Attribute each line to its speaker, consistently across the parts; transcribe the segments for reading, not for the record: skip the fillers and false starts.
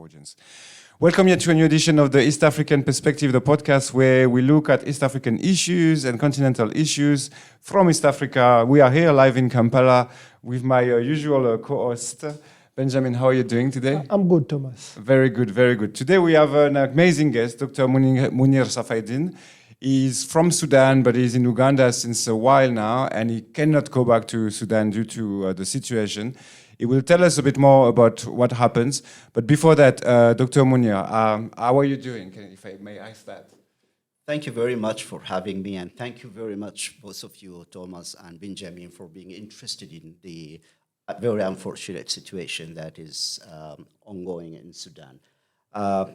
Speaker 1: audience. Welcome here to a new edition of the East African Perspective, the podcast where we look at East African issues and continental issues from East Africa. We are here live in Kampala with my usual co-host, Benjamin. How are you doing today?
Speaker 2: I'm good, Thomas.
Speaker 1: Very good, very good. Today we have an amazing guest, Dr. Munir Safieldin. He's from Sudan, but he's in Uganda since a while now, and he cannot go back to Sudan due to the situation. He will tell us a bit more about what happens. But before that, Dr. Munir, how are you doing, if I may ask that?
Speaker 3: Thank you very much for having me, and thank you very much, both of you, Thomas and Benjamin, for being interested in the very unfortunate situation that is ongoing in Sudan.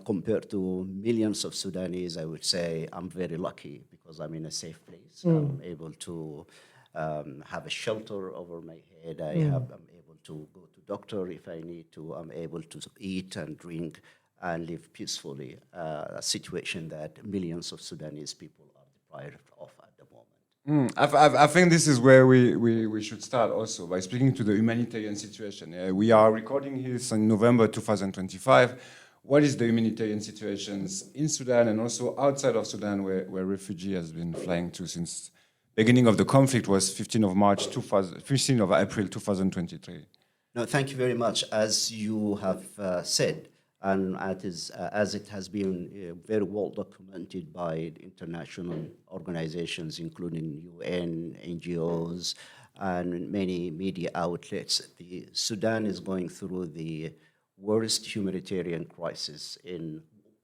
Speaker 3: Compared to millions of Sudanese, I would say I'm very lucky because I'm in a safe place. I'm able to have a shelter over my head. I'm able to go to doctor if I need to. I'm able to eat and drink and live peacefully. A situation that millions of Sudanese people are deprived of at the moment.
Speaker 1: I think this is where we should start also by speaking to the humanitarian situation. We are recording this in November 2025. What is the humanitarian situations in Sudan and also outside of Sudan where refugee has been flying to since beginning of the conflict was 15th of April 2023?
Speaker 3: No, thank you very much. As you have said, and as it has been very well documented by international organizations, including UN, NGOs, and many media outlets, the Sudan is going through the worst humanitarian crisis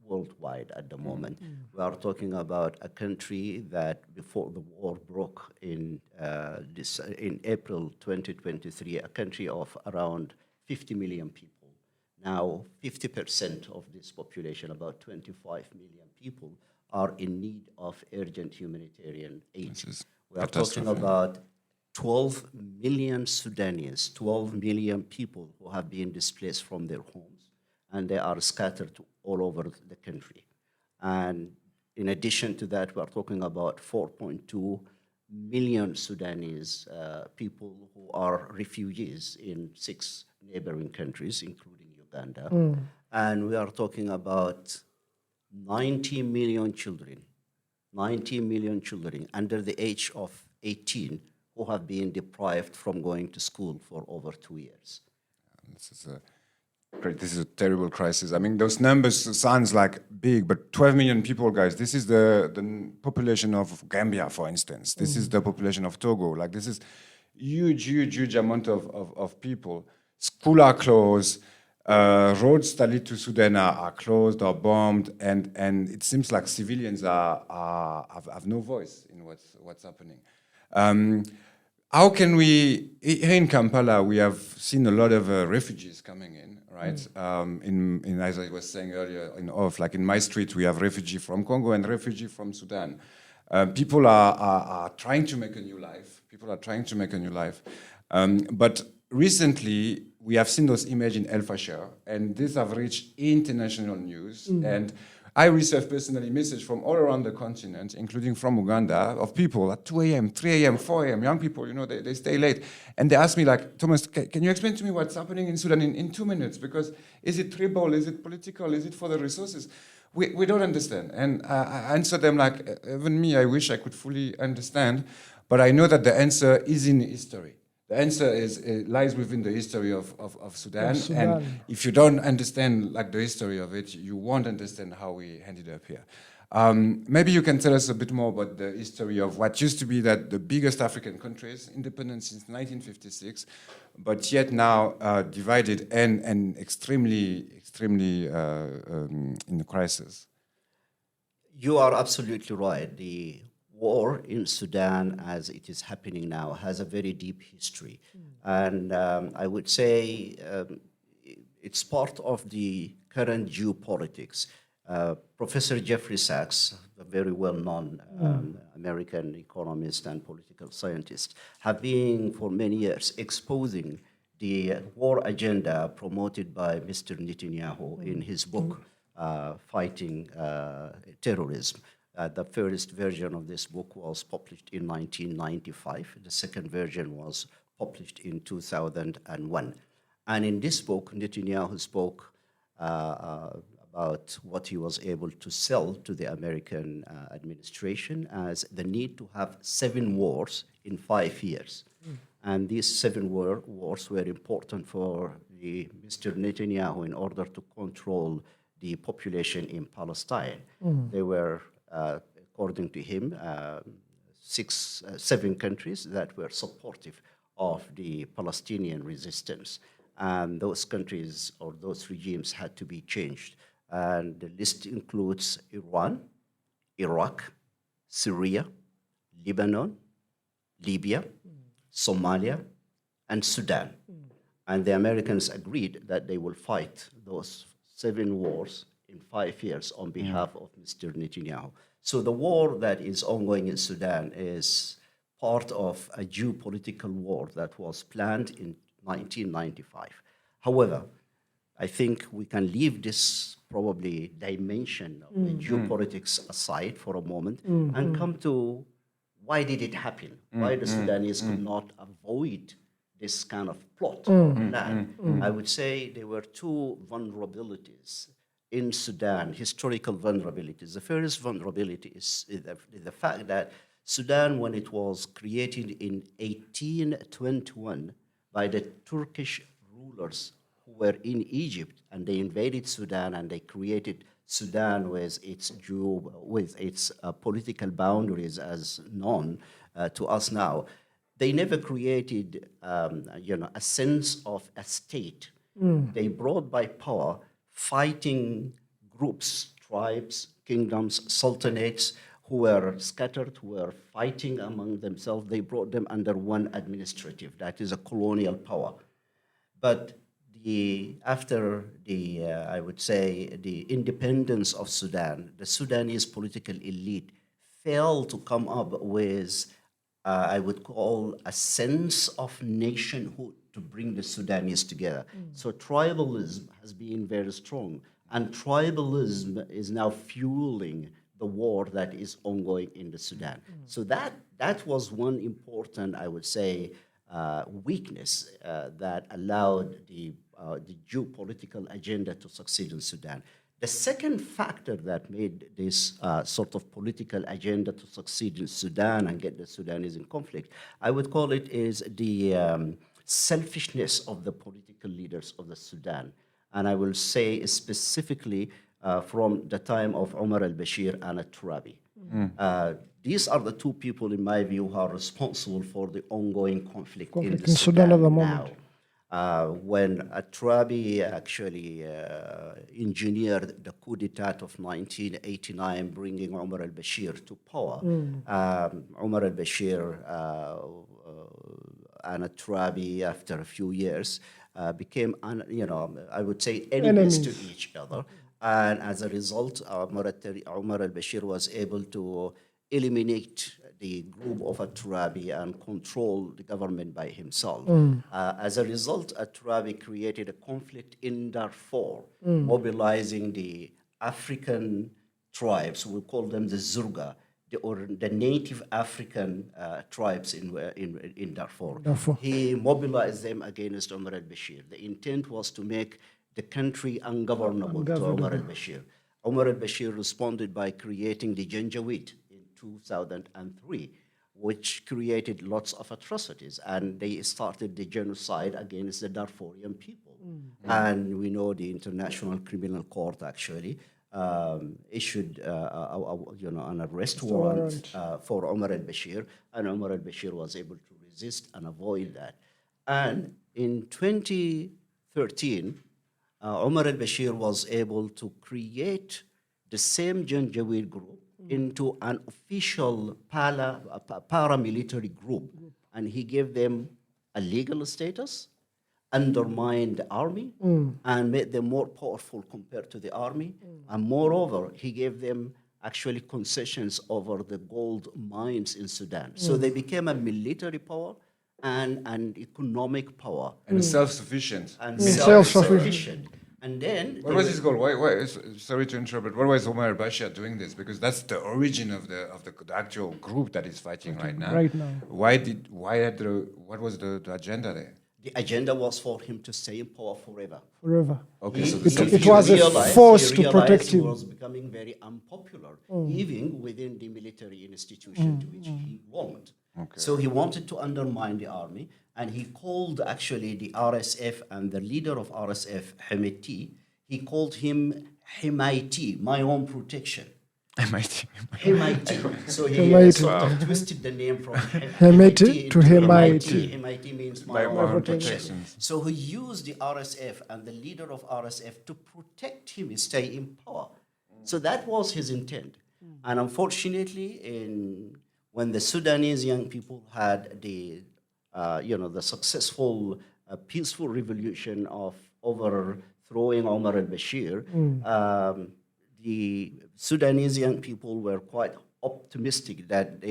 Speaker 3: worldwide at the moment. We are talking about a country that before the war broke in April 2023, a country of around 50 million people. Now, 50% of this population, about 25 million people, are in need of urgent humanitarian aid. We are talking about 12 million Sudanese, 12 million people who have been displaced from their homes, and they are scattered all over the country. And in addition to that, we are talking about 4.2 million Sudanese people who are refugees in 6 neighboring countries, including Uganda. And we are talking about 90 million children under the age of 18 who have been deprived from going to school for over 2 years.
Speaker 1: This is a terrible crisis. I mean, those numbers sounds like big, but 12 million people, guys, this is the population of Gambia, for instance. This is the population of Togo. Like, this is huge amount of people. Schools are closed. Roads that lead to Sudan are closed or bombed, and it seems like civilians have no voice in what's happening. How can we, here in Kampala, we have seen a lot of refugees coming in, right? In as I was saying earlier, like in my street, we have refugee from Congo and refugee from Sudan. People are trying to make a new life. But recently, we have seen those images in El Fasher, and these have reached international news. And I received personally messages from all around the continent, including from Uganda, of people at 2 a.m., 3 a.m., 4 a.m., young people, they stay late. And they ask me, like, Thomas, can you explain to me what's happening in Sudan in 2 minutes? Because is it tribal? Is it political? Is it for the resources? We don't understand. And I answer them like, even me, I wish I could fully understand. But I know that the answer is in history. The answer lies within the history of Sudan. And if you don't understand like the history of it, you won't understand how we ended up here. Maybe you can tell us a bit more about the history of what used to be that the biggest African countries, independent since 1956, but yet now divided and extremely in the crisis.
Speaker 3: You are absolutely right. The war in Sudan, as it is happening now, has a very deep history. And I would say it's part of the current geopolitics. Professor Jeffrey Sachs, a very well-known American economist and political scientist, have been for many years exposing the war agenda promoted by Mr. Netanyahu in his book, Fighting Terrorism. The first version of this book was published in 1995. The second version was published in 2001. And in this book, Netanyahu spoke about what he was able to sell to the American administration as the need to have 7 wars in 5 years. And these 7 wars were important for Mr. Netanyahu in order to control the population in Palestine. They were, according to him, 7 countries that were supportive of the Palestinian resistance. And those countries or those regimes had to be changed. And the list includes Iran, Iraq, Syria, Lebanon, Libya, Somalia, and Sudan. And the Americans agreed that they will fight those 7 wars in 5 years on behalf of Mr. Netanyahu. So the war that is ongoing in Sudan is part of a geopolitical war that was planned in 1995. However, I think we can leave this probably dimension of the geopolitics aside for a moment and come to why did it happen? Why the Sudanese could not avoid this kind of plot or plan? I would say there were 2 vulnerabilities in Sudan, historical vulnerabilities. The first vulnerability is the fact that Sudan, when it was created in 1821 by the Turkish rulers who were in Egypt, and they invaded Sudan and they created Sudan with its political boundaries as known to us now. They never created, a sense of a state. They brought by power fighting groups, tribes, kingdoms, sultanates who were scattered, who were fighting among themselves. They brought them under one administrative, that is a colonial power. But after I would say, the independence of Sudan, the Sudanese political elite failed to come up with, I would call, a sense of nationhood to bring the Sudanese together. So tribalism has been very strong, and tribalism is now fueling the war that is ongoing in the Sudan. So that was one important, I would say, weakness that allowed the geopolitical agenda to succeed in Sudan. The second factor that made this sort of political agenda to succeed in Sudan and get the Sudanese in conflict, I would call it, is the selfishness of the political leaders of the Sudan. And I will say specifically from the time of Omar al-Bashir and Turabi. These are the 2 people, in my view, who are responsible for the ongoing conflict in Sudan
Speaker 2: at the
Speaker 3: now.
Speaker 2: moment.
Speaker 3: When Turabi actually engineered the coup d'etat of 1989, bringing Omar al-Bashir to power, Omar al-Bashir and Turabi, after a few years, became, I would say, enemies to each other. And as a result, Omar al-Bashir was able to eliminate the group of Turabi and control the government by himself. As a result, Turabi created a conflict in Darfur, mobilizing the African tribes, we call them the Zurga, the native African tribes in Darfur. He mobilized them against Omar al-Bashir. The intent was to make the country ungovernable to Omar al-Bashir. Omar al-Bashir responded by creating the Janjaweed in 2003, which created lots of atrocities, and they started the genocide against the Darfurian people. And we know the International Criminal Court actually issued an arrest warrant for Omar al-Bashir, and Omar al-Bashir was able to resist and avoid that. And in 2013, Omar al-Bashir was able to create the same Janjaweed group into an official paramilitary group, and he gave them a legal status, undermined the army, and made them more powerful compared to the army. And moreover, he gave them actually concessions over the gold mines in Sudan. So they became a military power and an economic power.
Speaker 1: And self-sufficient.
Speaker 3: And self-sufficient. And then...
Speaker 1: What was his goal? Why, sorry to interrupt, but why was Omar al-Bashir doing this? Because that's the origin of the actual group that is fighting right now.
Speaker 2: Right now.
Speaker 1: What was the agenda there?
Speaker 3: The agenda was for him to stay in power forever.
Speaker 2: Forever.
Speaker 1: Okay, so
Speaker 2: It was a force to protect
Speaker 3: he
Speaker 2: him.
Speaker 3: was becoming very unpopular, even within the military institution to which he belonged.
Speaker 1: Okay.
Speaker 3: So he wanted to undermine the army, and he called actually the RSF and the leader of RSF, Hemeti, he called him Hemeti, my own protection.
Speaker 1: MIT.
Speaker 3: Hemeti. So he
Speaker 2: Hemeti.
Speaker 3: sort of twisted the name from
Speaker 2: Hemeti to Hemeti.
Speaker 3: Hemeti means
Speaker 1: My
Speaker 3: my
Speaker 1: own
Speaker 3: own protection.
Speaker 1: protections.
Speaker 3: So he used the RSF and the leader of RSF to protect him, stay in power. So that was his intent. And unfortunately, when the Sudanese young people had the successful, peaceful revolution of overthrowing Omar al-Bashir, the Sudanese young people were quite optimistic that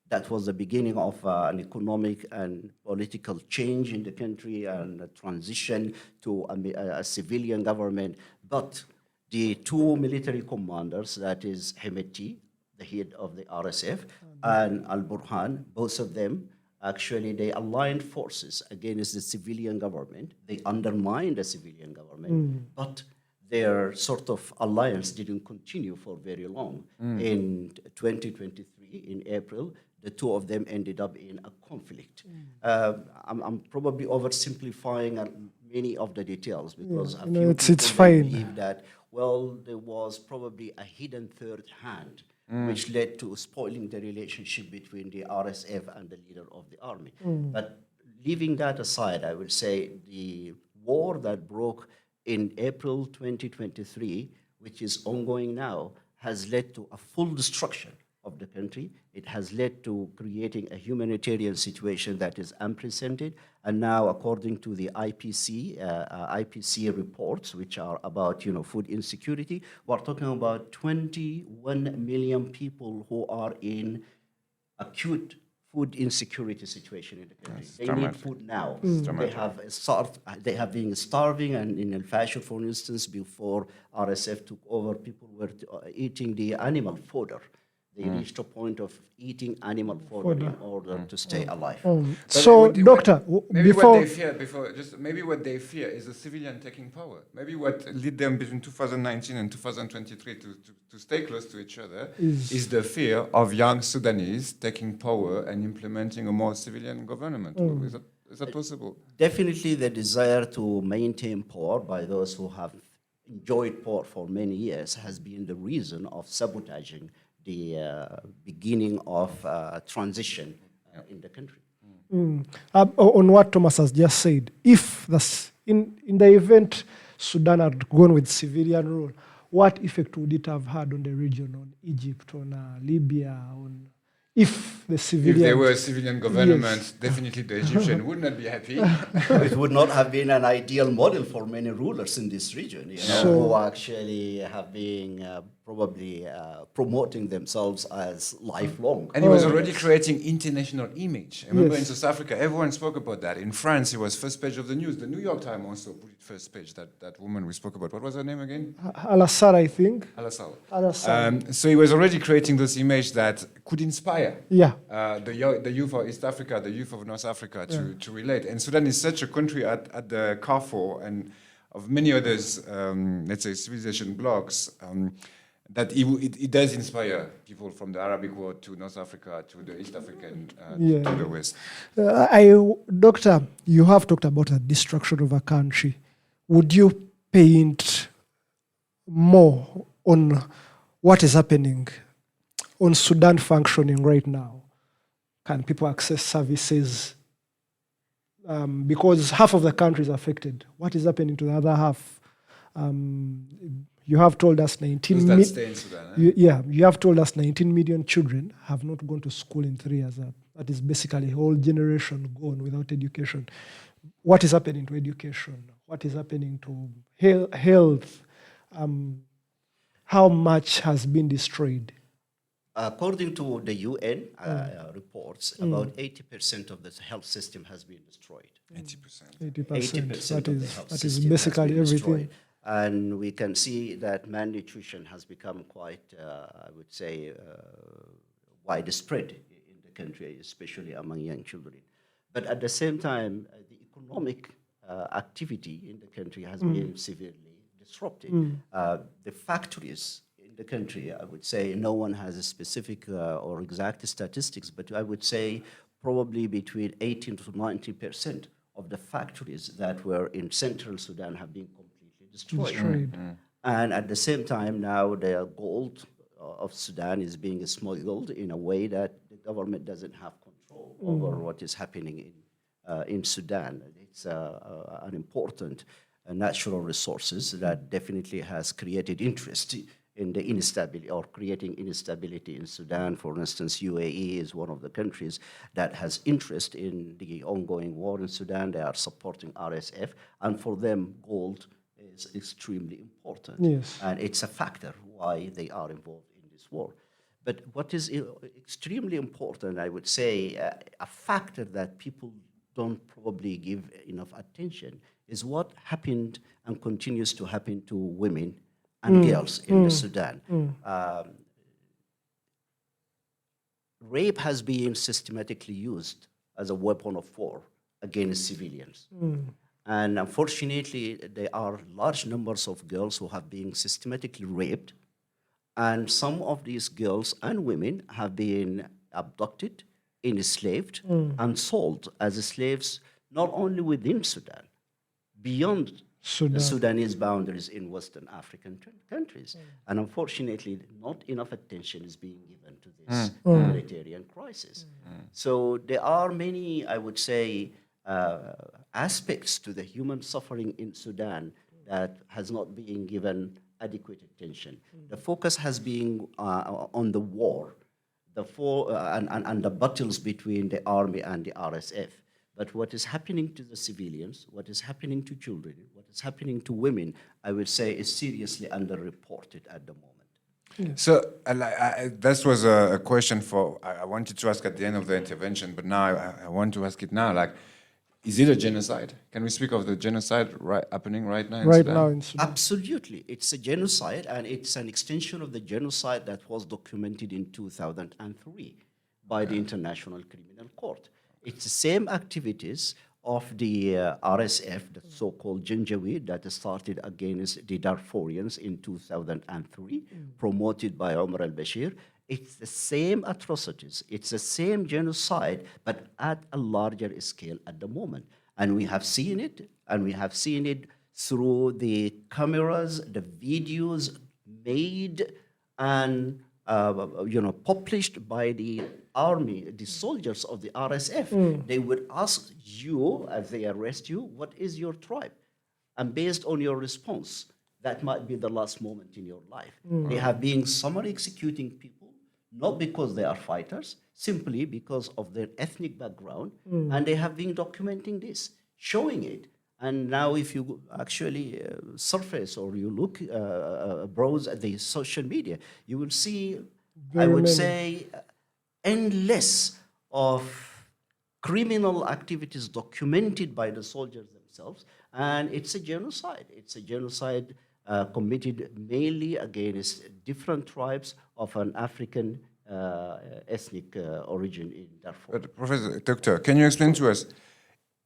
Speaker 3: that was the beginning of an economic and political change in the country and a transition to a civilian government. But the two military commanders, that is Hemeti, the head of the RSF, and Al Burhan, both of them, actually, they aligned forces against the civilian government. They undermined the civilian government, but their sort of alliance didn't continue for very long. In 2023, in April, the two of them ended up in a conflict. I'm probably oversimplifying many of the details because a few people
Speaker 2: it's fine.
Speaker 3: believe that, well, there was probably a hidden third hand which led to spoiling the relationship between the RSF and the leader of the army. But leaving that aside, I would say the war that broke in April 2023, which is ongoing now, has led to a full destruction of the country. It has led to creating a humanitarian situation that is unprecedented. And now, according to the IPC reports, which are about food insecurity, we're talking about 21 million people who are in acute food insecurity situation in the country.
Speaker 1: Yes,
Speaker 3: they
Speaker 1: dramatic.
Speaker 3: need food now.
Speaker 1: Dramatic.
Speaker 3: They have been starving, and in El Fasher, for instance, before RSF took over, people were eating the animal fodder. They reached a point of eating animal fodder in order to stay alive.
Speaker 2: So, Doctor,
Speaker 1: maybe
Speaker 2: before...
Speaker 1: what they fear is a civilian taking power. Maybe what led them between 2019 and 2023 to stay close to each other is the fear of young Sudanese taking power and implementing a more civilian government. Is that possible?
Speaker 3: Definitely the desire to maintain power by those who have enjoyed power for many years has been the reason of sabotaging the beginning of transition in the country.
Speaker 2: On what Thomas has just said, if in the event Sudan had gone with civilian rule, what effect would it have had on the region, on Egypt, on Libya, if the civilian...
Speaker 1: If there were a civilian government, definitely the Egyptian would not be happy.
Speaker 3: It would not have been an ideal model for many rulers in this region, who actually have been probably promoting themselves as lifelong.
Speaker 1: And he was already creating international image. I remember in South Africa, everyone spoke about that. In France, it was first page of the news. The New York Times also put it first page, that woman we spoke about. What was her name again?
Speaker 2: Al-Assad, I think.
Speaker 1: Al-Assad. So he was already creating this image that could inspire the youth of East Africa, the youth of North Africa to relate. And Sudan is such a country at the carrefour and of many others, let's say, civilization blocks, that it does inspire people from the Arabic world to North Africa, to the East African, to the West.
Speaker 2: Doctor, you have talked about the destruction of a country. Would you paint more on what is happening on Sudan functioning right now? Can people access services? Because half of the country is affected. What is happening to the other half? You have told us 19
Speaker 1: Those that stay in Sudan,
Speaker 2: you have told us 19 million children have not gone to school in 3 years. That is basically a whole generation gone without education. What is happening to education? What is happening to health? How much has been destroyed?
Speaker 3: According to the UN reports, about 80% of the health system has been destroyed.
Speaker 1: 80%.
Speaker 3: 80%
Speaker 2: that is basically everything.
Speaker 3: Destroyed. And we can see that malnutrition has become quite, I would say, widespread in the country, especially among young children. But at the same time, the economic activity in the country has been severely disrupted. The factories in the country, I would say, no one has a specific or exact statistics, but I would say probably between 18 to 90% of the factories that were in central Sudan have been completely destroyed. And at the same time, now the gold of Sudan is being smuggled in a way that the government doesn't have control over what is happening in Sudan. It's an important natural resources that definitely has created interest in the instability or creating instability in Sudan. For instance, UAE is one of the countries that has interest in the ongoing war in Sudan. They are supporting RSF, and for them, gold is extremely important.
Speaker 2: Yes.
Speaker 3: And it's a factor why they are involved in this war. But what is extremely important, I would say, a factor that people don't probably give enough attention is what happened and continues to happen to women and girls in the Sudan. Rape has been systematically used as a weapon of war against civilians. And unfortunately, there are large numbers of girls who have been systematically raped. And some of these girls and women have been abducted, enslaved, and sold as slaves, not only within Sudan, beyond the Sudanese boundaries in Western African countries. And unfortunately, not enough attention is being given to this humanitarian crisis. So there are many, I would say, aspects to the human suffering in Sudan that has not been given adequate attention. The focus has been on the war, and the battles between the army and the RSF. But what is happening to the civilians, what is happening to children, what is happening to women, I would say is seriously underreported at the moment.
Speaker 1: So this was a question I wanted to ask at the end of the intervention, but now I want to ask it now. Like, is it a genocide? Can we speak of the genocide happening right now in Sudan?
Speaker 2: Now in Sudan.
Speaker 3: Absolutely. It's a genocide, and it's an extension of the genocide that was documented in 2003 by the International Criminal Court. It's the same activities of the RSF, the so-called Janjaweed, that started against the Darfurians in 2003, promoted by Omar al-Bashir. It's the same atrocities, it's the same genocide, but at a larger scale at the moment. And we have seen it, and we have seen it through the cameras, the videos made and published by the army, the soldiers of the RSF. They would ask you, as they arrest you, what is your tribe? And based on your response, that might be the last moment in your life. They have been summarily executing people, not because they are fighters, simply because of their ethnic background, and they have been documenting this, showing it. And now if you actually surface or you look, browse at the social media, you will see, I would say, endless of criminal activities documented by the soldiers themselves. And it's a genocide. It's a genocide committed mainly against different tribes of an African ethnic origin in Darfur.
Speaker 1: But Professor, Doctor, can you explain to us,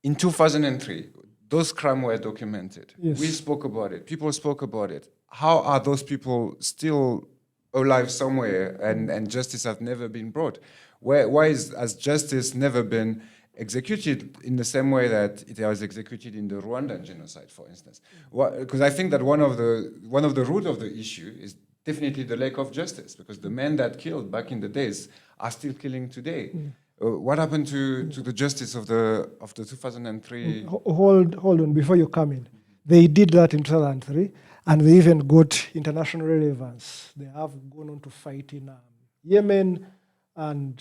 Speaker 1: in 2003, those crimes were documented.
Speaker 2: Yes.
Speaker 1: We spoke about it. People spoke about it. How are those people still alive somewhere and justice has never been brought? Why has justice never been executed in the same way that it was executed in the Rwandan genocide, for instance? Because I think that one of the root of the issue is definitely the lack of justice, because the men that killed back in the days are still killing today. What happened to the justice of the 2003?
Speaker 2: Hold on, before you come in. They did that in 2003, and they even got international relevance. They have gone on to fight in Yemen and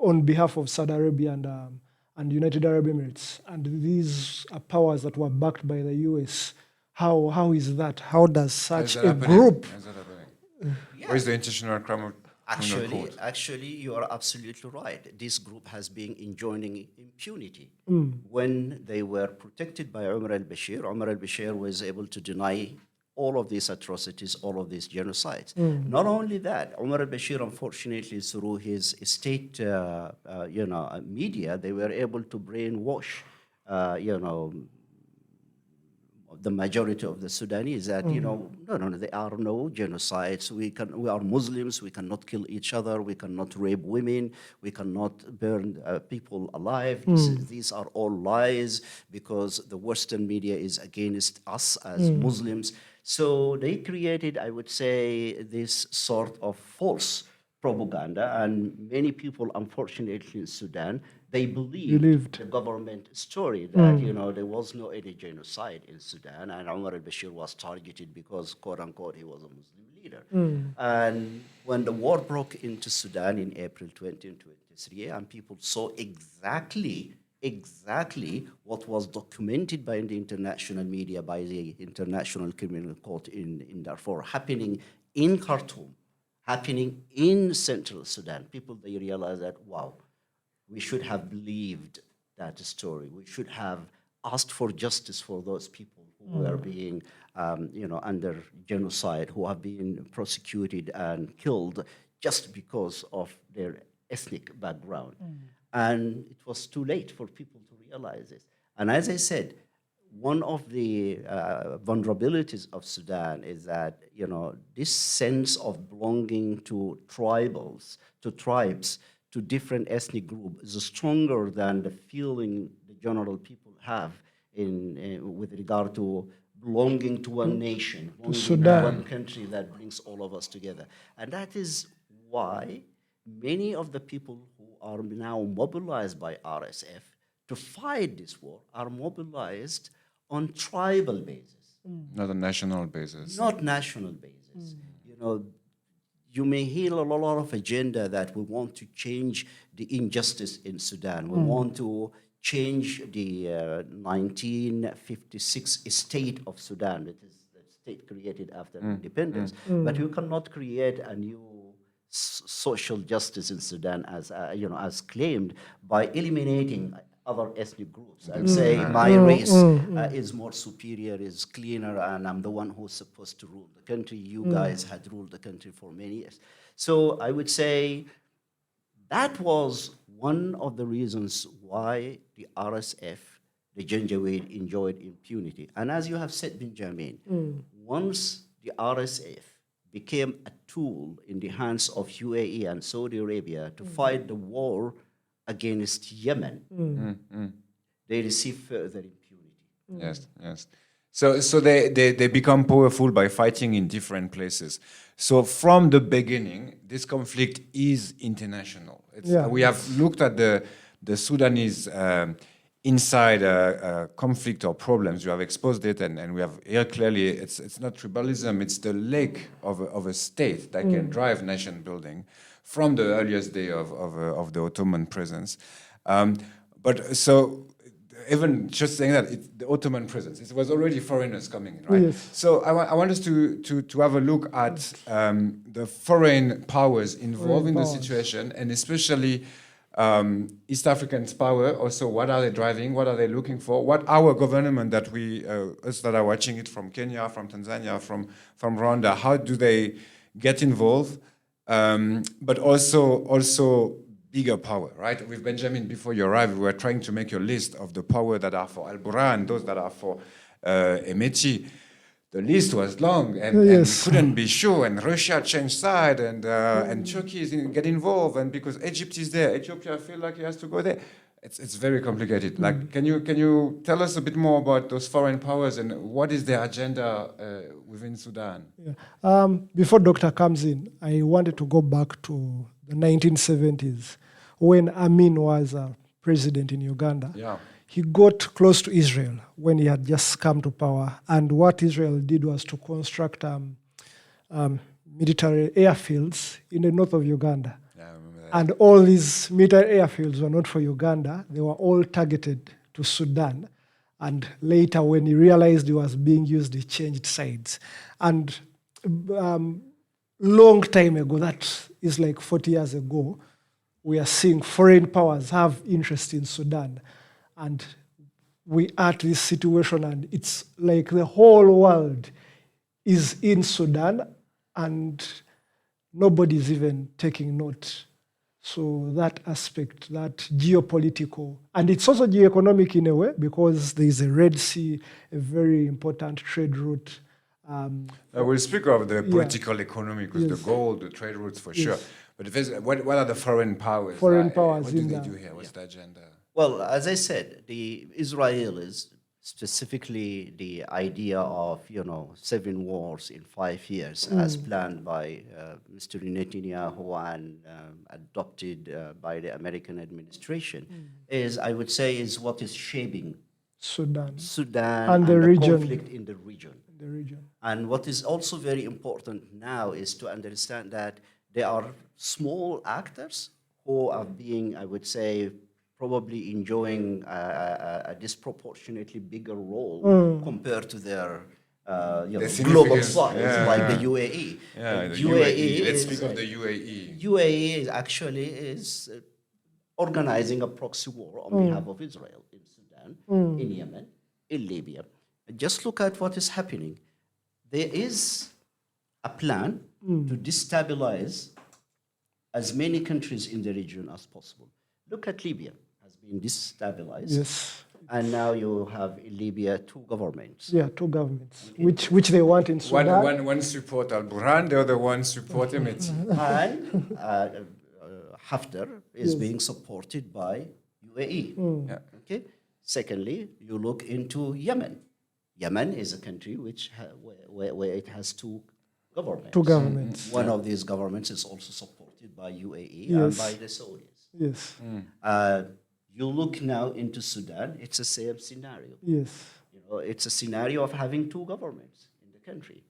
Speaker 2: on behalf of Saudi Arabia and United Arab Emirates. And these are powers that were backed by the US. How is that? How does such a group...
Speaker 1: Where is the international criminal court?
Speaker 3: Actually, you are absolutely right. This group has been enjoying impunity. When they were protected by Omar al-Bashir was able to deny all of these atrocities, all of these genocides. Not only that, Omar al-Bashir, unfortunately, through his state media, they were able to brainwash the majority of the Sudanese that no, there are no genocides. We are Muslims. We cannot kill each other. We cannot rape women. We cannot burn people alive. These are all lies because the Western media is against us as Muslims. So they created, I would say, this sort of false propaganda, and many people, unfortunately, in Sudan, they believed the government story that there was no any genocide in Sudan, and Omar al-Bashir was targeted because, quote unquote, he was a Muslim leader. And when the war broke into Sudan in April 2023, and people saw exactly what was documented by the international media, by the International Criminal Court in Darfur, happening in Khartoum, happening in Central Sudan, people, they realize that, wow, we should have believed that story. We should have asked for justice for those people who were being, under genocide, who have been prosecuted and killed just because of their ethnic background. And it was too late for people to realize this. And as I said, one of the vulnerabilities of Sudan is that, this sense of belonging to tribes, to different ethnic groups is stronger than the feeling the general people have with regard to belonging to one nation, belonging to one country that brings all of us together. And that is why many of the people who are now mobilized by RSF to fight this war are mobilized on tribal basis.
Speaker 1: Not a national basis.
Speaker 3: Not national basis. You may hear a lot of agenda that we want to change the injustice in Sudan. We want to change the 1956 state of Sudan. It is the state created after independence. But you cannot create a new social justice in Sudan as claimed by eliminating other ethnic groups and say my race is more superior, is cleaner, and I'm the one who's supposed to rule the country. You guys had ruled the country for many years. So I would say that was one of the reasons why the RSF, the Janjaweed, enjoyed impunity. And as you have said, Benjamin, once the RSF became a tool in the hands of UAE and Saudi Arabia to fight the war against Yemen, they receive further impunity.
Speaker 1: Yes. So they become powerful by fighting in different places. So from the beginning, this conflict is international. We have looked at the Sudanese inside conflict or problems. You have exposed it, and we have here clearly it's not tribalism, it's the lack of a state that can drive nation building from the earliest day of the Ottoman presence. But so even just saying that, the Ottoman presence, it was already foreigners coming in, right?
Speaker 2: Yes.
Speaker 1: So I want us to have a look at the foreign powers involved in the situation, and especially East African's power. Also, what are they driving? What are they looking for? What our government that us that are watching it from Kenya, from Tanzania, from Rwanda, how do they get involved? But also bigger power, right? With Benjamin, before you arrived, we were trying to make a list of the power that are for Al Burhan, those that are for Hemeti. The list was long, and we couldn't be sure. And Russia changed side, and Turkey get involved, and because Egypt is there, Ethiopia feel like it has to go there. It's very complicated. Like, can you tell us a bit more about those foreign powers and what is their agenda within Sudan?
Speaker 2: Yeah. Before Doctor comes in, I wanted to go back to the 1970s when Amin was president in Uganda.
Speaker 1: Yeah.
Speaker 2: He got close to Israel when he had just come to power, and what Israel did was to construct military airfields in the north of Uganda. And all these military airfields were not for Uganda. They were all targeted to Sudan. And later, when he realized he was being used, he changed sides. And long time ago, that is like 40 years ago, we are seeing foreign powers have interest in Sudan. And we are at this situation, and it's like the whole world is in Sudan, and nobody's even taking note. So that aspect, that geopolitical, and it's also geoeconomic in a way because there is a Red Sea, a very important trade route.
Speaker 1: We'll speak of the political economy because the gold, the trade routes for sure. But if what are the foreign powers?
Speaker 2: Foreign powers
Speaker 1: What do
Speaker 2: in
Speaker 1: they
Speaker 2: that.
Speaker 1: do here? What's the agenda?
Speaker 3: Well, as I said, the Israelis, specifically the idea of 7 wars in 5 years, as planned by Mr. Netanyahu and adopted by the American administration, is what is shaping
Speaker 2: Sudan
Speaker 3: and
Speaker 2: the region.
Speaker 3: conflict in the region. And what is also very important now is to understand that there are small actors who are being, I would say, probably enjoying a disproportionately bigger role compared to their global size, like the UAE.
Speaker 1: The UAE. Let's speak of the UAE.
Speaker 3: UAE is organizing a proxy war on behalf of Israel in Sudan, in Yemen, in Libya. Just look at what is happening. There is a plan to destabilize as many countries in the region as possible. Look at Libya, has been destabilized.
Speaker 2: Yes.
Speaker 3: And now you have in Libya 2 governments.
Speaker 2: Yeah, 2 governments, which they want in Sudan.
Speaker 1: One support Al Burhan, the other one support Hemeti.
Speaker 3: And Haftar is being supported by UAE. Okay. Secondly, you look into Yemen. Yemen is a country where it has 2 governments.
Speaker 2: 2 governments.
Speaker 3: One of these governments is also supported by UAE and by the Saudis.
Speaker 2: Yes.
Speaker 3: You look now into Sudan, it's the same scenario.
Speaker 2: Yes.
Speaker 3: It's a scenario of having 2 governments in the country.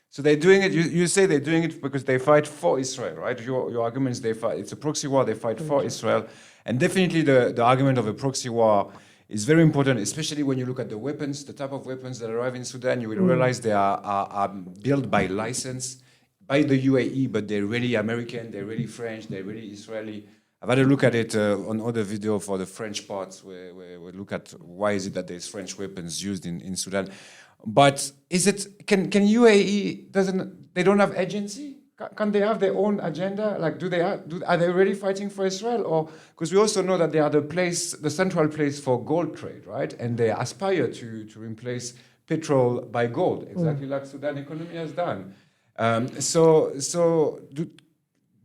Speaker 1: So they're doing it, you say they're doing it because they fight for Israel, right? Your argument is it's a proxy war, they fight for Israel. And definitely the argument of a proxy war is very important, especially when you look at the weapons, the type of weapons that arrive in Sudan. You will realize they are built by license by the UAE, but they're really American, they're really French, they're really Israeli. I've had a look at it on other video for the French parts, where we look at why is it that there's French weapons used in Sudan. But can UAE they don't have agency? Can they have their own agenda? Like, are they really fighting for Israel? Or because we also know that they are the central place for gold trade, right? And they aspire to replace petrol by gold, exactly like Sudan economy has done.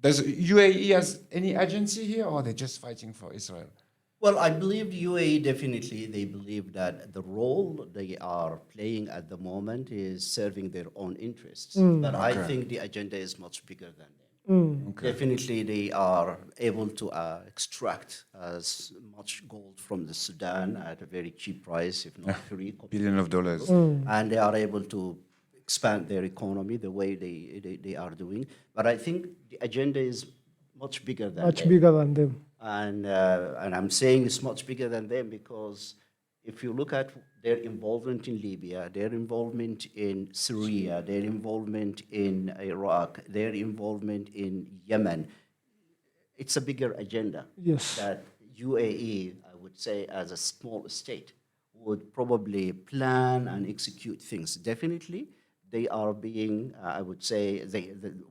Speaker 1: Does UAE has any agency here, or are they just fighting for Israel?
Speaker 3: Well, I believe UAE definitely, they believe that the role they are playing at the moment is serving their own interests. But I think the agenda is much bigger than them. Definitely, they are able to extract as much gold from the Sudan at a very cheap price, if not free.
Speaker 1: Billions of dollars.
Speaker 3: And they are able to expand their economy the way they are doing. But I think the agenda is much bigger than them.
Speaker 2: Bigger than them.
Speaker 3: And I'm saying it's much bigger than them because if you look at their involvement in Libya, their involvement in Syria, their involvement in Iraq, their involvement in Yemen, it's a bigger agenda.
Speaker 2: Yes.
Speaker 3: That UAE, I would say, as a small state, would probably plan and execute things. Definitely, they are being, I would say,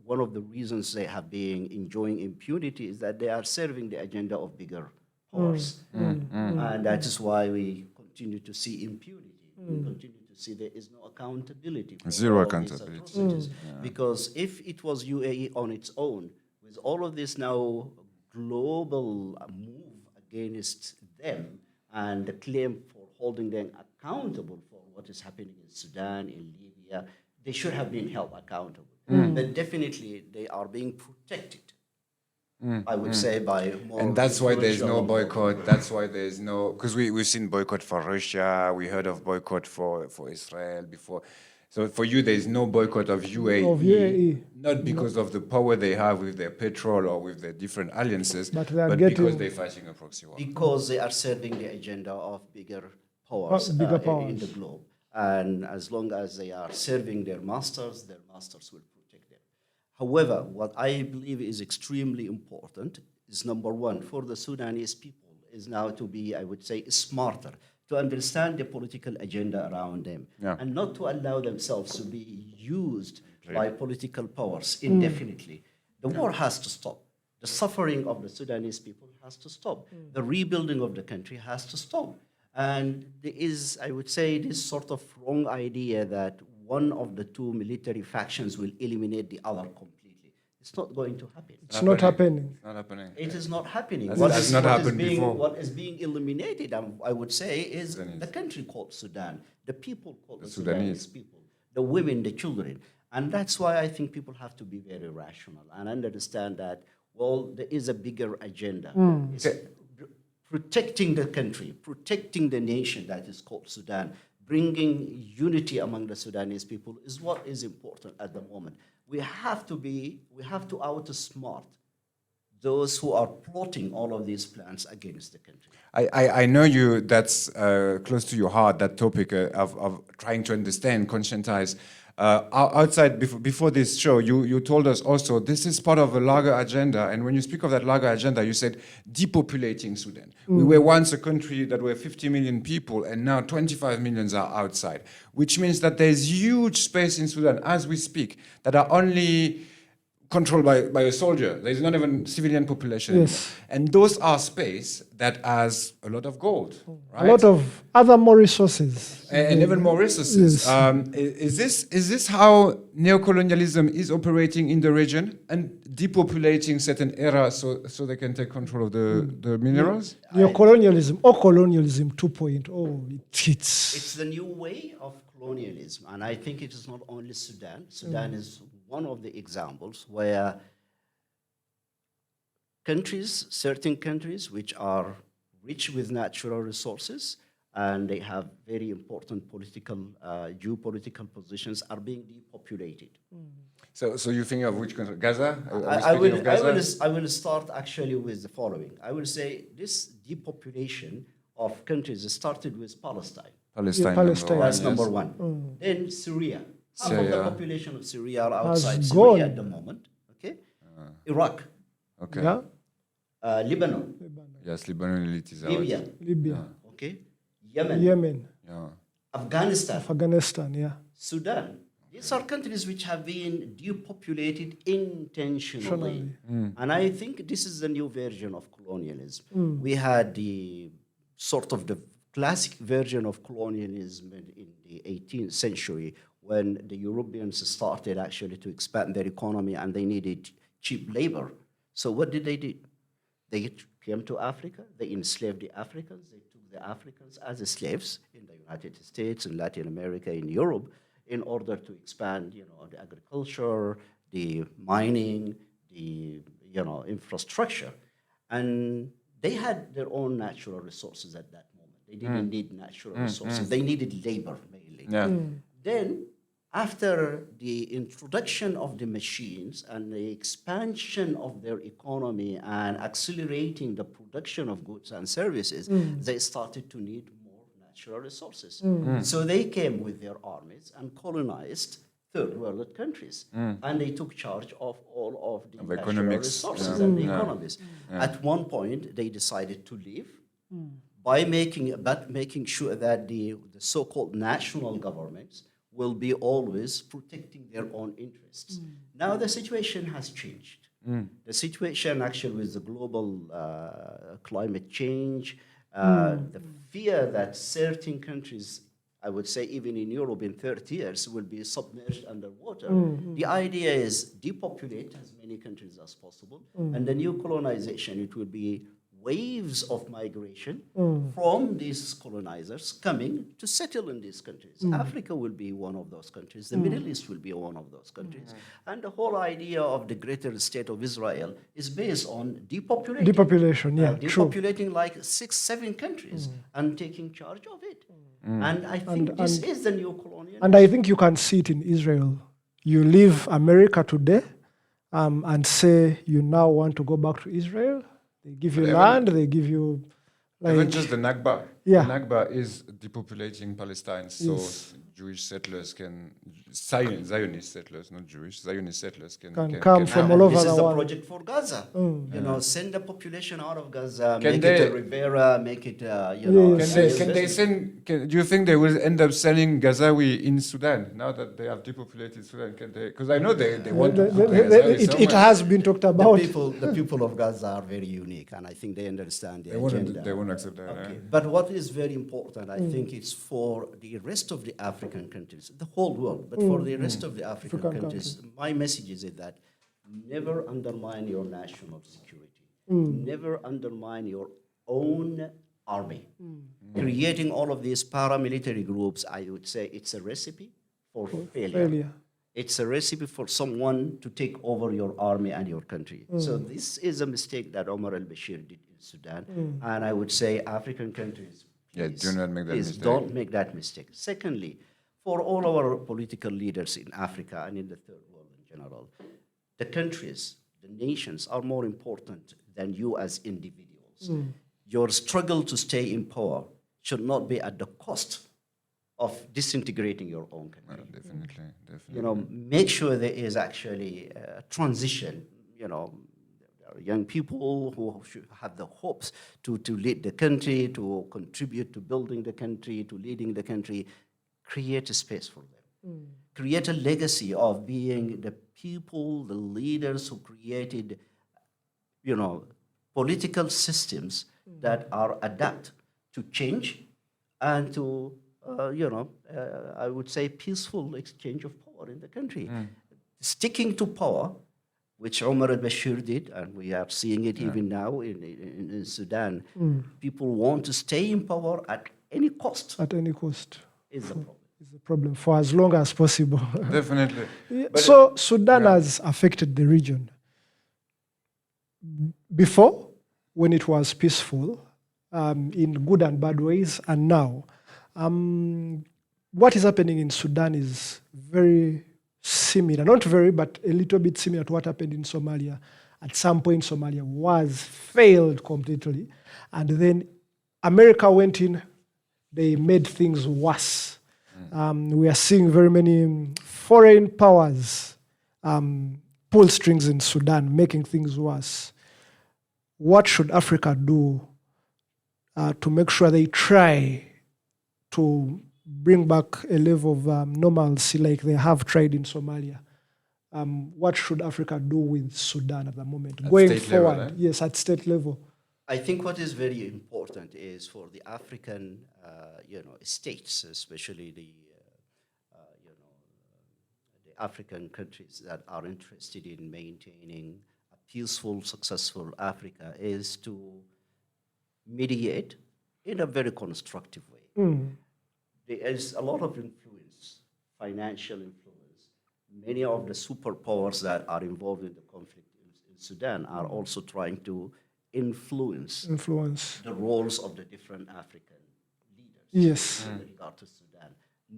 Speaker 3: one of the reasons they have been enjoying impunity is that they are serving the agenda of bigger powers. And that is why we continue to see impunity. We continue to see there is no accountability.
Speaker 1: Zero accountability.
Speaker 3: Because if it was UAE on its own, with all of this now global move against them and the claim for holding them accountable for what is happening in Sudan, in Libya, they should have been held accountable. But definitely they are being protected, I would say, by more.
Speaker 1: And that's why there's no boycott. That's why there's no, because we've seen boycott for Russia. We heard of boycott for Israel before. So for you, there's no boycott of UAE, not because of the power they have with their petrol or with their different alliances, but because they're fighting a proxy war.
Speaker 3: Because they are serving the agenda of bigger powers, in the globe. And as long as they are serving their masters will protect them. However, what I believe is extremely important is, number one, for the Sudanese people is now to be, I would say, smarter, to understand the political agenda around them, and not to allow themselves to be used by political powers indefinitely. The war has to stop. The suffering of the Sudanese people has to stop. The rebuilding of the country has to stop. And there is, I would say, this sort of wrong idea that one of the two military factions will eliminate the other completely. It's not going to happen.
Speaker 2: It's not happening.
Speaker 1: It's not happening.
Speaker 3: It is not happening.
Speaker 1: That's not happened before.
Speaker 3: What is being eliminated, I would say, is the country called Sudan, the people called the Sudanese people, the women, the children. And that's why I think people have to be very rational and understand that, well, there is a bigger agenda. It's protecting the country, protecting the nation that is called Sudan, bringing unity among the Sudanese people is what is important at the moment. We have to outsmart those who are plotting all of these plans against the country.
Speaker 1: I know that's close to your heart, that topic of trying to understand, conscientize. Outside, before this show, you told us also this is part of a larger agenda. And when you speak of that larger agenda, you said depopulating Sudan. We were once a country that were 50 million people, and now 25 million are outside, which means that there's huge space in Sudan as we speak that are only controlled by a soldier. There's not even civilian population.
Speaker 2: Yes.
Speaker 1: And those are space that has a lot of gold, right?
Speaker 2: A lot of other more resources.
Speaker 1: And even more resources.
Speaker 2: Yes.
Speaker 1: Is this how neocolonialism is operating in the region and depopulating certain areas so they can take control of the minerals?
Speaker 2: Neocolonialism or colonialism 2.0, it hits.
Speaker 3: It's the new way of colonialism. And I think it is not only Sudan. Sudan is one of the examples where certain countries which are rich with natural resources and they have very important geopolitical positions are being depopulated.
Speaker 1: So you think of which country? Gaza?
Speaker 3: I will start actually with the following. I will say this depopulation of countries started with Palestine.
Speaker 2: Palestine.
Speaker 3: That's number one. Then Syria. Half of the population of Syria are outside Syria at the moment. Okay, Iraq.
Speaker 1: Okay.
Speaker 2: Yeah?
Speaker 3: Lebanon.
Speaker 1: Yes, Lebanon is out.
Speaker 2: Libya.
Speaker 3: Okay.
Speaker 2: Yemen.
Speaker 1: Yeah.
Speaker 3: Afghanistan.
Speaker 2: Yeah.
Speaker 3: Sudan. These are countries which have been depopulated intentionally. And I think this is the new version of colonialism. We had the sort of the classic version of colonialism in the 18th century when the Europeans started actually to expand their economy and they needed cheap labor. So what did they do? They came to Africa, they enslaved the Africans, they took the Africans as slaves in the United States, in Latin America, in Europe, in order to expand, the agriculture, the mining, the, infrastructure. And they had their own natural resources at that moment. They didn't need natural resources. They needed labor mainly.
Speaker 1: Yeah.
Speaker 3: Then, after the introduction of the machines and the expansion of their economy and accelerating the production of goods and services, they started to need more natural resources. So they came with their armies and colonized third world countries. And they took charge of all of the natural resources and the economies. At one point, they decided to leave by making sure that the so-called national governments will be always protecting their own interests. Now the situation has changed. The situation actually with the global climate change, the fear that certain countries, I would say even in Europe in 30 years, will be submerged underwater. The idea is depopulate as many countries as possible, and the new colonization, it will be waves of migration from these colonizers coming to settle in these countries. Africa will be one of those countries. The Middle East will be one of those countries. And the whole idea of the greater state of Israel is based on depopulating.
Speaker 2: Depopulation,
Speaker 3: depopulating like 6-7 countries and taking charge of it. And I think this is the new colonialism.
Speaker 2: And I think you can see it in Israel. You leave America today and say you now want to go back to Israel. They give you land, they give you...
Speaker 1: Even just the Nakba.
Speaker 2: Yeah.
Speaker 1: The Nakba is depopulating Palestine, so
Speaker 2: Yes.
Speaker 1: Jewish settlers can, Zionist settlers, not Jewish, Zionist settlers can
Speaker 2: come from all
Speaker 3: Now,
Speaker 2: over
Speaker 3: this
Speaker 2: the
Speaker 3: is the
Speaker 2: world.
Speaker 3: project for Gaza. You know, send the population out of Gaza,
Speaker 1: Can
Speaker 3: make
Speaker 1: they-
Speaker 3: it a Rivera, make it, you know.
Speaker 2: Yes.
Speaker 1: Can they send? Do you think they will end up sending Gazawi in Sudan now that they have depopulated Sudan? Can they? Because I know they want to put the Gazawi
Speaker 2: It
Speaker 1: somewhere.
Speaker 2: has been talked about.
Speaker 3: The people of Gaza are very unique, and I think they understand the agenda.
Speaker 1: They won't accept that.
Speaker 3: Okay. But what is very important, I think, it's for the rest of the African countries, the whole world, but for the rest of the African countries, my message is that never undermine your national security. Never undermine your own army. Creating all of these paramilitary groups, I would say it's a recipe for failure. It's a recipe for someone to take over your army and your country. So this is a mistake that Omar al-Bashir did in Sudan. And I would say African countries, please,
Speaker 1: do not make that
Speaker 3: please
Speaker 1: mistake.
Speaker 3: don't make that mistake. Secondly, for all our political leaders in Africa and in the third world in general, the countries, the nations are more important than you as individuals. Your struggle to stay in power should not be at the cost of disintegrating your own country.
Speaker 1: Definitely.
Speaker 3: You know, make sure there is actually a transition. You know, there are young people who should have the hopes to lead the country, to contribute to building the country, to leading the country. Create a space for them. Create a legacy of being the people, the leaders who created, you know, political systems that are adapt to change and to, I would say, peaceful exchange of power in the country. Sticking to power, which Omar al-Bashir did, and we are seeing it even now in Sudan. People want to stay in power at any cost.
Speaker 2: At any cost.
Speaker 3: Is the problem.
Speaker 2: Is the problem for as long as possible.
Speaker 1: Definitely.
Speaker 2: So Sudan has affected the region. Before, when it was peaceful, in good and bad ways, and now, what is happening in Sudan is very similar, not very, but a little bit similar to what happened in Somalia. At some point, Somalia failed completely, and then America went in. They made things worse. We are seeing very many foreign powers pull strings in Sudan, making things worse. What should Africa do to make sure they try to bring back a level of normalcy like they have tried in Somalia? What should Africa do with Sudan at the moment?
Speaker 1: At
Speaker 2: Going
Speaker 1: state
Speaker 2: forward,
Speaker 1: level,
Speaker 2: yes, at state level.
Speaker 3: I think what is very important is for the African, states, especially the African countries that are interested in maintaining a peaceful, successful Africa, is to mediate in a very constructive way. There is a lot of influence, financial influence. Many of the superpowers that are involved in the conflict in Sudan are also trying to influence the roles of the different African leaders
Speaker 2: Yes.
Speaker 3: in regard to Sudan,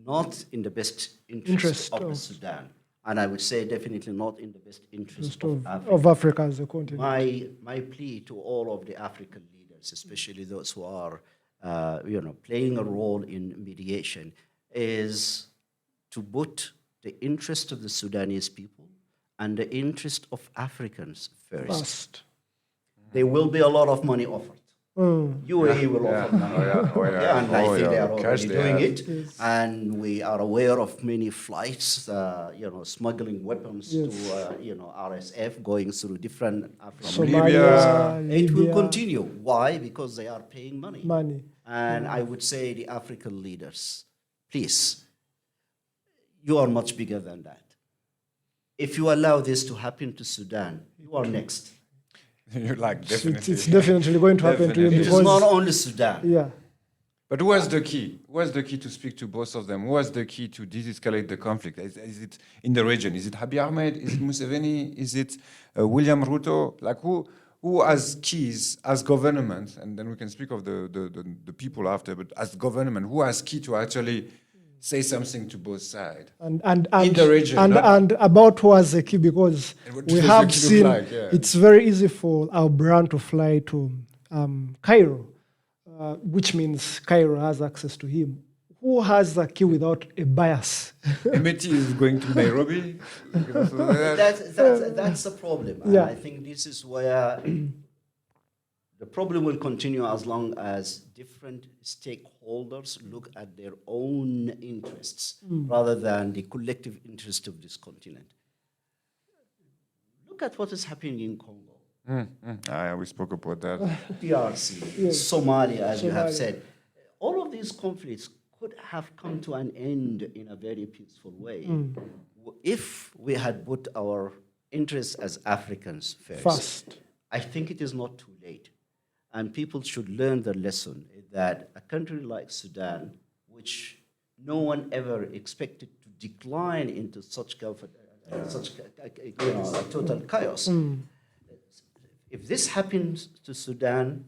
Speaker 3: not in the best interest of the Sudan. And I would say definitely not in the best interest of Africa.
Speaker 2: Of Africa as a continent.
Speaker 3: My plea to all of the African leaders, especially those who are playing a role in mediation, is to put the interest of the Sudanese people and the interest of Africans first. There will be a lot of money offered. UAE will offer money. And I think they are already doing it. Yes. And we are aware of many flights, smuggling weapons to, RSF going through different African
Speaker 2: Somalia,
Speaker 3: It will
Speaker 2: Libya.
Speaker 3: continue. Why? Because they are paying money. And I would say the African leaders, please, you are much bigger than that. If you allow this to happen to Sudan, you are next.
Speaker 1: You're like, definitely.
Speaker 2: It's definitely going to happen to you.
Speaker 3: It is not only Sudan.
Speaker 2: Yeah.
Speaker 1: But who has the key? Who has the key to speak to both of them? Who has the key to de-escalate the conflict? Is it in the region? Is it Abiy Ahmed? Is it Museveni? Is it William Ruto? Like who has keys as government? And then we can speak of the people after. But as government, who has key to actually say something to both sides
Speaker 2: and
Speaker 1: in the region,
Speaker 2: and about who has the key, because we have seen it's very easy for our brand to fly to Cairo which means Cairo has access to him. Who has the key without a bias?
Speaker 1: Hemeti is going to Nairobi.
Speaker 3: That's the problem. And
Speaker 2: Yeah.
Speaker 3: I think this is where the problem will continue as long as different stakeholders look at their own interests rather than the collective interest of this continent. Look at what is happening in Congo,
Speaker 1: We spoke about that.
Speaker 3: DRC, Somalia, as you have said. All of these conflicts could have come to an end in a very peaceful way if we had put our interests as Africans first. I think it is not too late. And people should learn the lesson that a country like Sudan, which no one ever expected to decline into such total chaos. If this happens to Sudan,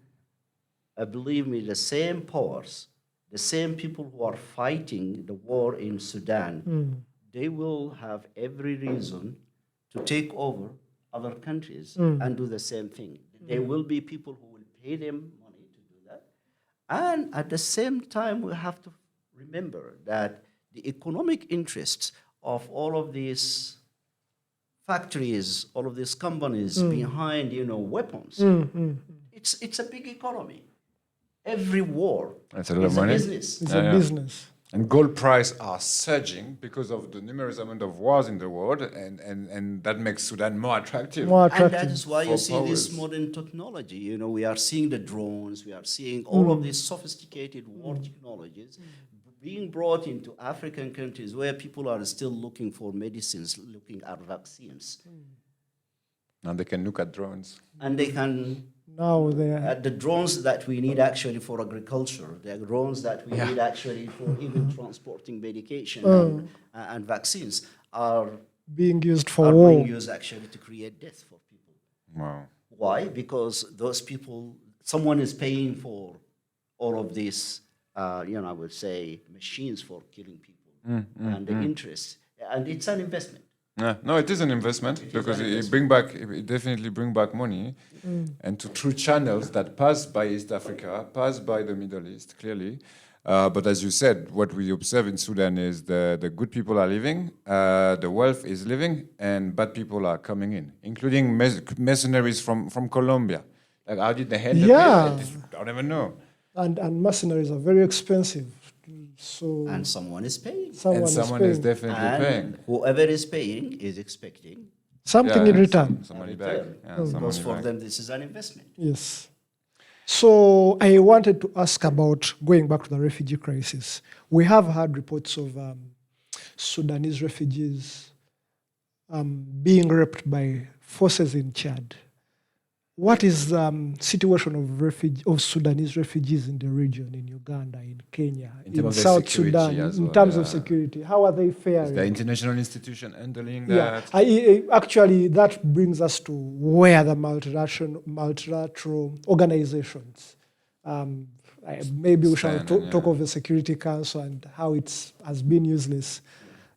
Speaker 3: believe me, the same powers, the same people who are fighting the war in Sudan, they will have every reason to take over other countries and do the same thing. There will be people who will pay them money to do that. And at the same time, we have to remember that the economic interests of all of these factories, all of these companies behind, weapons, it's a big economy. Every war
Speaker 1: That's a lot of
Speaker 3: is
Speaker 1: money.
Speaker 3: a business.
Speaker 2: It's a business.
Speaker 1: And gold price are surging because of the numerous amount of wars in the world, and that makes Sudan more attractive.
Speaker 2: More
Speaker 3: And
Speaker 2: attractive.
Speaker 3: that is why you
Speaker 1: For
Speaker 3: see this
Speaker 1: powers.
Speaker 3: modern technology. We are seeing the drones, we are seeing all of these sophisticated war technologies being brought into African countries where people are still looking for medicines, looking at vaccines.
Speaker 1: Now they can look at drones.
Speaker 3: And they can,
Speaker 2: Now they're
Speaker 3: the drones that we need actually for agriculture, the drones that we need actually for even transporting medication and vaccines are
Speaker 2: being used for
Speaker 3: are
Speaker 2: war.
Speaker 3: being used actually to create death for people.
Speaker 1: Wow.
Speaker 3: Why? Because those people, someone is paying for all of these, I would say, machines for killing people and the interest. And it's an investment.
Speaker 1: Yeah, no, it is an investment because it definitely bring back money, and through channels that pass by East Africa, pass by the Middle East, clearly. But as you said, what we observe in Sudan is the good people are leaving, the wealth is leaving, and bad people are coming in, including mercenaries from Colombia. Like, how did they handle
Speaker 2: Yeah.
Speaker 1: it? I don't even know.
Speaker 2: And mercenaries are very expensive. So
Speaker 3: And someone is paying.
Speaker 2: someone,
Speaker 1: And someone
Speaker 2: is
Speaker 1: is
Speaker 2: paying
Speaker 1: definitely paying.
Speaker 3: And whoever is paying is expecting.
Speaker 2: something in return.
Speaker 1: Some money back.
Speaker 3: return.
Speaker 1: Yeah, some
Speaker 3: Because
Speaker 1: money
Speaker 3: for
Speaker 1: back.
Speaker 3: them, this is an investment.
Speaker 2: Yes. So I wanted to ask about going back to the refugee crisis. We have had reports of Sudanese refugees being raped by forces in Chad. What is the situation of Sudanese refugees in the region, in Uganda, in Kenya,
Speaker 1: In terms
Speaker 2: in
Speaker 1: of their
Speaker 2: South
Speaker 1: security
Speaker 2: Sudan,
Speaker 1: as
Speaker 2: in
Speaker 1: well,
Speaker 2: terms of
Speaker 1: yeah.
Speaker 2: security? How are they faring?
Speaker 1: The international institution handling
Speaker 2: Yeah,
Speaker 1: that.
Speaker 2: actually, that brings us to where the multilateral organizations. Maybe we shall
Speaker 1: Stand,
Speaker 2: talk of the Security Council and how it has been useless.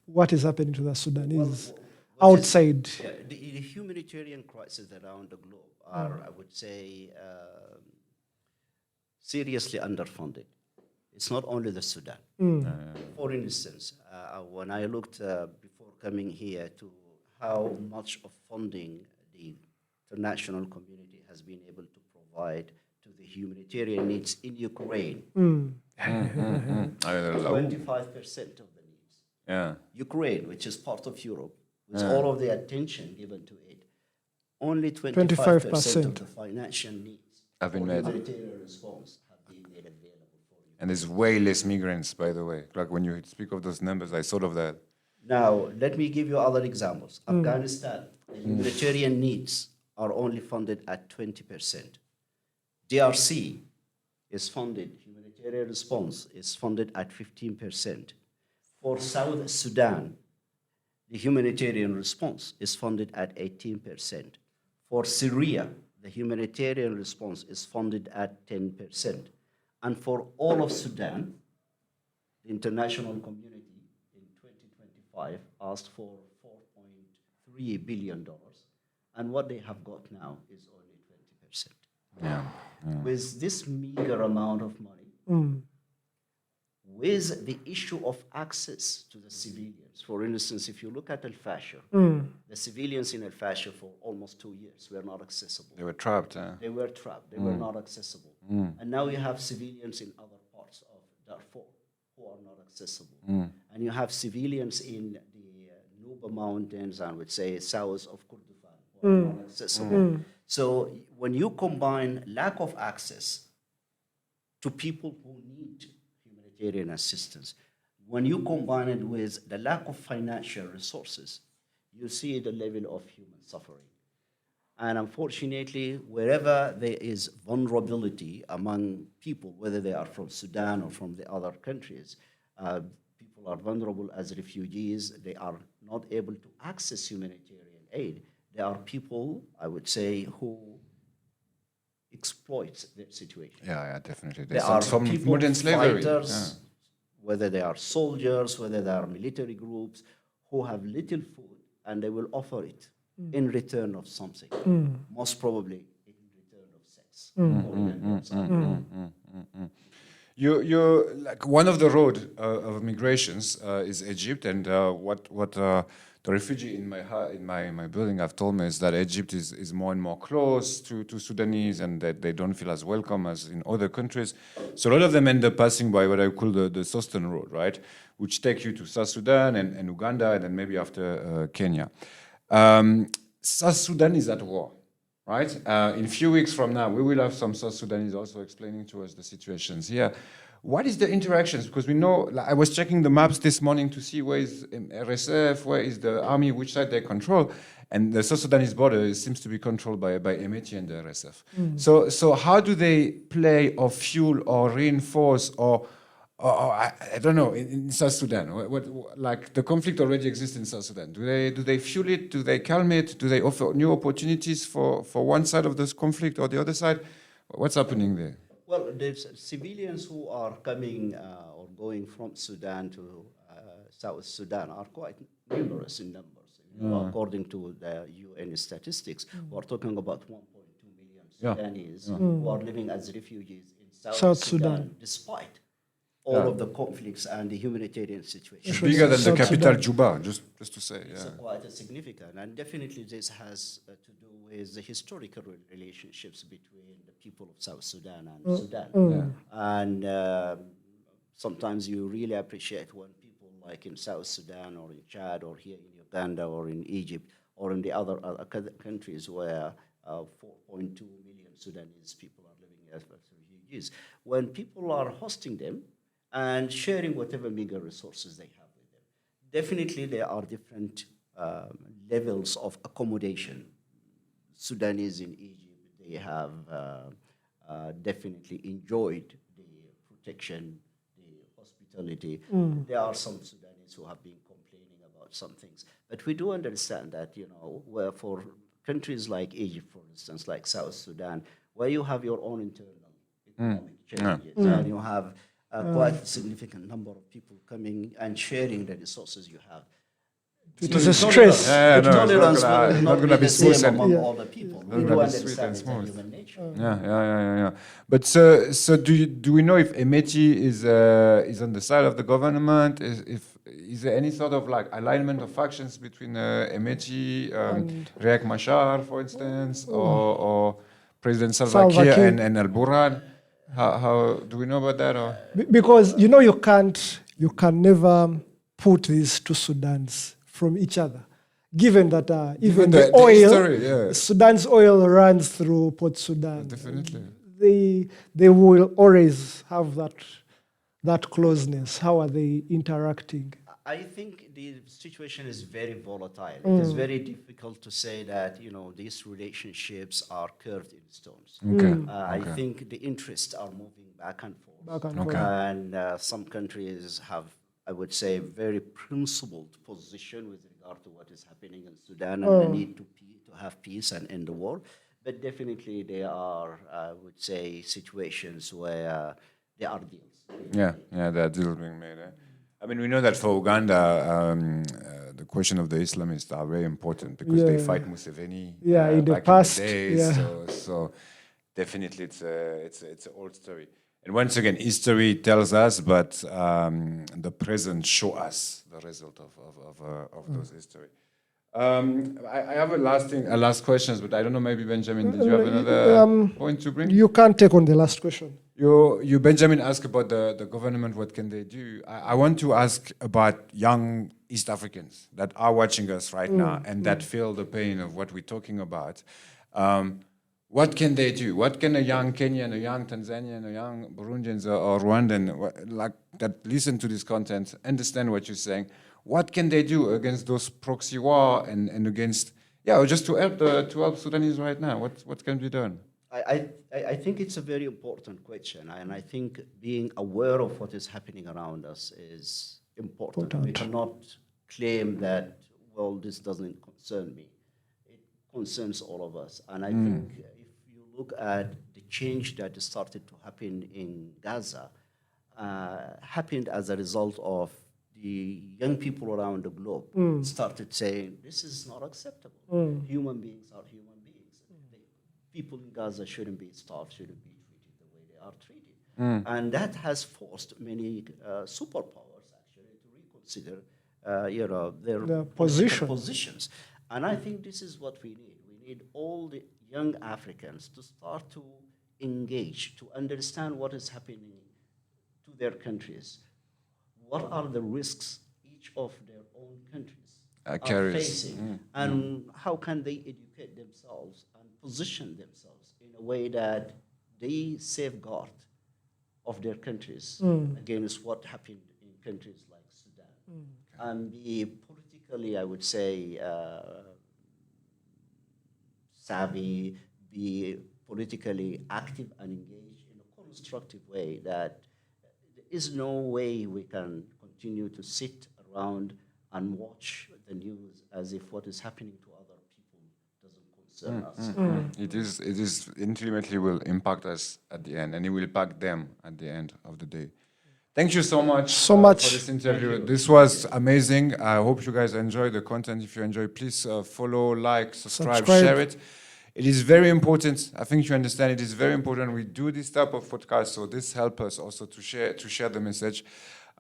Speaker 2: What is happening to the Sudanese outside?
Speaker 3: The humanitarian crises around the globe are, I would say, seriously underfunded. It's not only the Sudan. For instance, when I looked before coming here to how much of funding the international community has been able to provide to the humanitarian needs in Ukraine, 25% of the needs.
Speaker 1: Yeah.
Speaker 3: Ukraine, which is part of Europe, with all of the attention given to it, only 25%
Speaker 2: 25%.
Speaker 3: of the financial needs
Speaker 1: Have been
Speaker 3: for
Speaker 1: made.
Speaker 3: humanitarian response have been made available for you.
Speaker 1: And there's way less migrants, by the way. Like when you speak of those numbers, I thought of that.
Speaker 3: Now, let me give you other examples. Afghanistan, the humanitarian needs are only funded at 20%. DRC is funded, humanitarian response is funded at 15%. For South Sudan, the humanitarian response is funded at 18%. For Syria, the humanitarian response is funded at 10%. And for all of Sudan, the international community in 2025 asked for $4.3 billion, and what they have got now is only 20%.
Speaker 1: Yeah.
Speaker 3: With this meager amount of money, with the issue of access to the civilians. For instance, if you look at Al Fasher, the civilians in Al Fasher for almost 2 years were not accessible.
Speaker 1: They were trapped.
Speaker 3: They were trapped. They were not accessible. And now you have civilians in other parts of Darfur who are not accessible. And you have civilians in the Nuba Mountains, I would say south of Kurdistan, who are not accessible. So when you combine lack of access to people who need humanitarian assistance, when you combine it with the lack of financial resources, you see the level of human suffering. And unfortunately, wherever there is vulnerability among people, whether they are from Sudan or from the other countries, people are vulnerable as refugees. They are not able to access humanitarian aid. There are people, I would say, who exploit their situation.
Speaker 1: Yeah, definitely.
Speaker 3: There are
Speaker 1: some
Speaker 3: people,
Speaker 1: modern slavery.
Speaker 3: fighters, whether they are soldiers, whether they are military groups, who have little food, and they will offer it in return of something, most probably in return of sex.
Speaker 1: You're like one of the road of migrations is Egypt, and what the refugee in my building have told me is that Egypt is more and more close to Sudanese, and that they don't feel as welcome as in other countries. So a lot of them end up passing by what I call the Southern Road, right, which take you to South Sudan and Uganda, and then maybe after Kenya. South Sudan is at war, right? In a few weeks from now, we will have some South Sudanese also explaining to us the situations here. What is the interactions? Because we know, like, I was checking the maps this morning to see where is RSF, where is the army, which side they control, and the South Sudanese border seems to be controlled by Hemeti and the RSF. So how do they play or fuel or reinforce or I don't know in South Sudan? What like the conflict already exists in South Sudan? Do they fuel it? Do they calm it? Do they offer new opportunities for one side of this conflict or the other side? What's happening there?
Speaker 3: Well, the civilians who are coming or going from Sudan to South Sudan are quite numerous in numbers. According to the UN statistics, we're talking about 1.2 million Sudanese who are living as refugees in South Sudan, despite all of the conflicts and the humanitarian situation.
Speaker 1: It's bigger than the capital, Juba, just to say.
Speaker 3: It's quite significant, and definitely this has to do with the historical relationships between the people of South Sudan and Sudan. And sometimes you really appreciate when people like in South Sudan or in Chad or here in Uganda or in Egypt or in the other countries where 4.2 million Sudanese people are living as refugees, when people are hosting them and sharing whatever meager resources they have with them. Definitely there are different levels of accommodation. Sudanese in Egypt, they have definitely enjoyed the protection, the hospitality. There are some Sudanese who have been complaining about some things. But we do understand that, where for countries like Egypt, for instance, like South Sudan, where you have your own internal economic changes, and you have quite a significant number of people coming and sharing the resources you have.
Speaker 2: It is a stress.
Speaker 3: Tolerance will not be the same among all the people. We do understand it's human nature.
Speaker 1: Yeah. But so do we know if Hemeti is on the side of the government? Is there any sort of like alignment of factions between Hemeti, Riek Machar, for instance, or President Salva Kiir and Al Burhan? How do we know about that? Or?
Speaker 2: Because you can never put these two Sudans from each other, given that even the oil, history, Sudan's oil runs through Port Sudan.
Speaker 1: Definitely,
Speaker 2: they will always have that closeness. How are they interacting?
Speaker 3: I think the situation is very volatile. It is very difficult to say that these relationships are carved in stones. I think the interests are moving back and forth. And some countries have, I would say, very principled position with regard to what is happening in Sudan and the need to have peace and end the war. But definitely there are, I would say, situations where there are deals.
Speaker 1: There are deals being made. I mean, we know that for Uganda, the question of the Islamists are very important because they fight Museveni
Speaker 2: in the past.
Speaker 1: In the days. So definitely it's an old story. And once again, history tells us, but the present show us the result of those history. I have a last questions, but I don't know, maybe Benjamin, did you have another point to bring?
Speaker 2: You can't take on the last question.
Speaker 1: You Benjamin asked about the government, what can they do? I want to ask about young East Africans that are watching us right now and that feel the pain of what we're talking about. What can they do? What can a young Kenyan, a young Tanzanian, a young Burundians or Rwandan like that listen to this content, understand what you're saying? What can they do against those proxy war and against just to help Sudanese right now? What can be done?
Speaker 3: I think it's a very important question, and I think being aware of what is happening around us is important. We cannot claim that, well, this doesn't concern me. It concerns all of us. And I think if you look at the change that started to happen in Gaza, happened as a result of the young people around the globe started saying, this is not acceptable. Human beings are human beings. People in Gaza shouldn't be starved, shouldn't be treated the way they are treated. And that has forced many superpowers actually to reconsider their positions. And I think this is what we need. We need all the young Africans to start to engage, to understand what is happening to their countries. What are the risks each of their own countries are facing, and how can they educate themselves and position themselves in a way that they safeguard of their countries against what happened in countries like Sudan, and be politically, I would say, savvy, be politically active and engaged in a constructive way. That there is no way we can continue to sit around and watch the news as if what is happening to other people doesn't concern us.
Speaker 1: It is intimately will impact us at the end, and it will impact them at the end of the day. Thank you so much for this interview. This was amazing. I hope you guys enjoy the content. If you enjoy, please follow, like, subscribe, share it. It is very important. I think you understand. It is very important. We do this type of podcast, so this helps us also to share the message.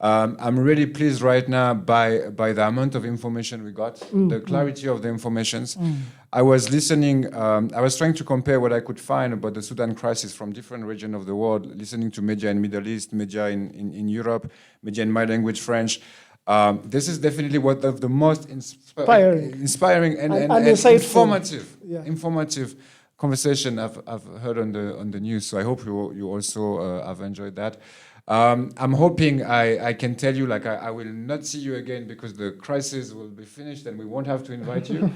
Speaker 1: I'm really pleased right now by the amount of information we got, the clarity of the informations. I was listening, I was trying to compare what I could find about the Sudan crisis from different regions of the world, listening to media in Middle East, media in Europe, media in my language, French. This is definitely one of the most inspiring and informative conversation I've heard on the news. So I hope you also have enjoyed that. I'm hoping I can tell you, like, I will not see you again because the crisis will be finished and we won't have to invite you.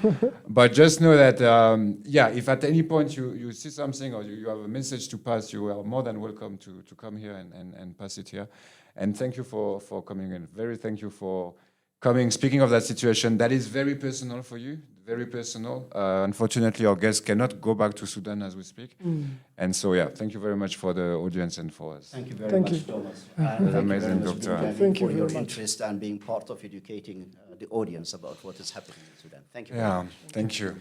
Speaker 1: But just know that, if at any point you see something or you have a message to pass, you are more than welcome to come here and pass it here. And thank you for coming in. Thank you for coming. Speaking of that situation, that is very personal for you, very personal. Unfortunately, our guests cannot go back to Sudan as we speak. And so, thank you very much for the audience and for us.
Speaker 3: Thank you very much, Thomas.
Speaker 1: Amazing, Doctor.
Speaker 2: Thank you
Speaker 3: for your
Speaker 2: very much.
Speaker 3: interest and being part of educating the audience about what is happening in Sudan. Thank you very much.
Speaker 1: Thank you.